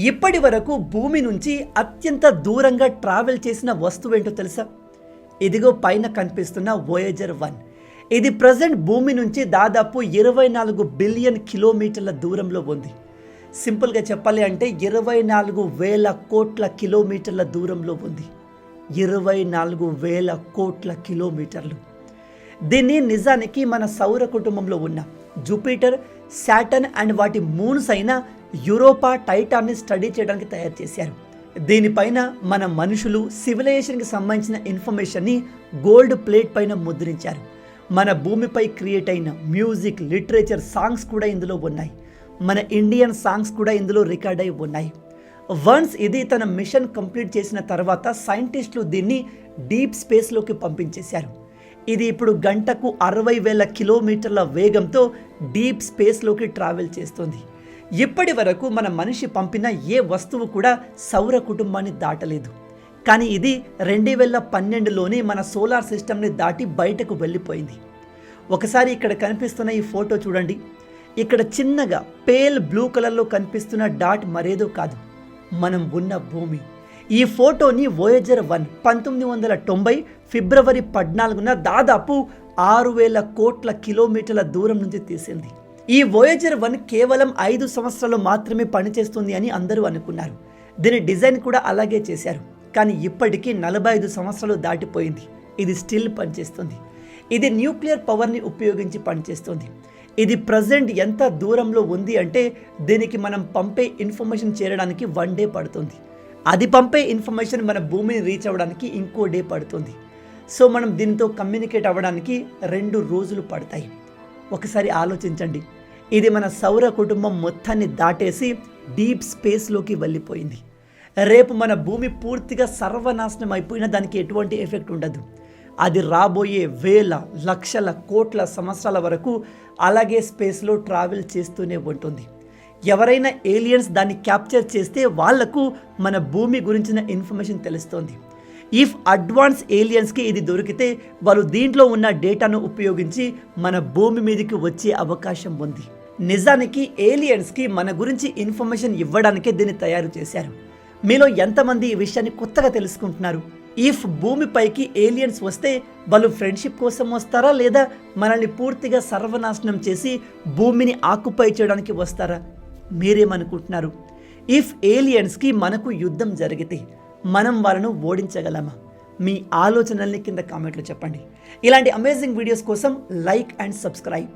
ఇప్పటి వరకు భూమి నుంచి అత్యంత దూరంగా ట్రావెల్ చేసిన వస్తువు ఏంటో తెలుసా? ఇదిగో పైన కనిపిస్తున్న వోయేజర్ 1. ఇది ప్రజెంట్ భూమి నుంచి దాదాపు 24 బిలియన్ కిలోమీటర్ల దూరంలో ఉంది. సింపుల్గా చెప్పాలి అంటే 24,000 కోట్ల కిలోమీటర్ల దూరంలో ఉంది. 24,000 కోట్ల కిలోమీటర్లు. దీన్ని నిజానికి మన సౌర కుటుంబంలో ఉన్న జూపిటర్, సాటర్న్ అండ్ వాటి మూన్స్ అయిన యూరోపా, టైటాన్ని స్టడీ చేయడానికి తయారు చేశారు. దీనిపైన మన మనుషులు సివిలైజేషన్కి సంబంధించిన ఇన్ఫర్మేషన్ని గోల్డ్ ప్లేట్ పైన ముద్రించారు. మన భూమిపై క్రియేట్ అయిన మ్యూజిక్, లిటరేచర్, సాంగ్స్ కూడా ఇందులో ఉన్నాయి. మన ఇండియన్ సాంగ్స్ కూడా ఇందులో రికార్డ్ అయి ఉన్నాయి. వన్స్ ఇది తన మిషన్ కంప్లీట్ చేసిన తర్వాత సైంటిస్టులు దీన్ని డీప్ స్పేస్లోకి పంపించేశారు. ఇది ఇప్పుడు గంటకు 60,000 కిలోమీటర్ల వేగంతో డీప్ స్పేస్లోకి ట్రావెల్ చేస్తుంది. ఇప్పటి వరకు మన మనిషి పంపిన ఏ వస్తువు కూడా సౌర కుటుంబాన్ని దాటలేదు. కానీ ఇది 2012లోనే మన సోలార్ సిస్టమ్ని దాటి బయటకు వెళ్ళిపోయింది. ఒకసారి ఇక్కడ కనిపిస్తున్న ఈ ఫోటో చూడండి. ఇక్కడ చిన్నగా పేల్ బ్లూ కలర్లో కనిపిస్తున్న డాట్ మరేదో కాదు, మనం ఉన్న భూమి. ఈ ఫోటోని వోయేజర్ 1 1990 ఫిబ్రవరి 14న దాదాపు 6,000 కోట్ల కిలోమీటర్ల దూరం నుంచి తీసింది. ఈ వోయేజర్ 1 కేవలం 5 సంవత్సరాలు మాత్రమే పనిచేస్తుంది అని అందరూ అనుకున్నారు. దీని డిజైన్ కూడా అలాగే చేశారు. కానీ ఇప్పటికీ 45 సంవత్సరాలు దాటిపోయింది. ఇది స్టిల్ పనిచేస్తుంది. ఇది న్యూక్లియర్ పవర్ని ఉపయోగించి పనిచేస్తుంది. ఇది ప్రజెంట్ ఎంత దూరంలో ఉంది అంటే దీనికి మనం పంపే ఇన్ఫర్మేషన్ చేరడానికి 1 డే పడుతుంది. అది పంపే ఇన్ఫర్మేషన్ మన భూమిని రీచ్ అవ్వడానికి ఇంకో డే పడుతుంది. సో మనం దీనితో కమ్యూనికేట్ అవ్వడానికి 2 రోజులు పడతాయి. ఒకసారి ఆలోచించండి. ఇది మన సౌర కుటుంబం మొత్తాన్ని దాటేసి డీప్ స్పేస్లోకి వెళ్ళిపోయింది. రేపు మన భూమి పూర్తిగా సర్వనాశనం అయిపోయినా దానికి ఎటువంటి ఎఫెక్ట్ ఉండదు. అది రాబోయే వేల, లక్షల, కోట్ల సంవత్సరాల వరకు అలాగే స్పేస్లో ట్రావెల్ చేస్తూనే ఉంటుంది. ఎవరైనా ఏలియన్స్ దాన్ని క్యాప్చర్ చేస్తే వాళ్లకు మన భూమి గురించిన ఇన్ఫర్మేషన్ తెలుస్తుంది. ఇఫ్ అడ్వాన్స్ ఏలియన్స్కి ఇది దొరికితే వాళ్ళు దీంట్లో ఉన్న డేటాను ఉపయోగించి మన భూమి మీదకి వచ్చే అవకాశం ఉంది. నిజానికి ఏలియన్స్కి మన గురించి ఇన్ఫర్మేషన్ ఇవ్వడానికే దీన్ని తయారు చేశారు. మీలో ఎంతమంది ఈ విషయాన్ని కొత్తగా తెలుసుకుంటున్నారు? ఇఫ్ భూమిపైకి ఏలియన్స్ వస్తే వాళ్ళు ఫ్రెండ్షిప్ కోసం వస్తారా, లేదా మనల్ని పూర్తిగా సర్వనాశనం చేసి భూమిని ఆక్యుపై చేయడానికి వస్తారా? మీరేమనుకుంటున్నారు? ఇఫ్ ఏలియన్స్కి మనకు యుద్ధం జరిగితే మనం వాళ్ళను ఓడించగలమా? మీ ఆలోచనల్ని కింద కామెంట్లో చెప్పండి. ఇలాంటి అమేజింగ్ వీడియోస్ కోసం లైక్ అండ్ సబ్స్క్రైబ్.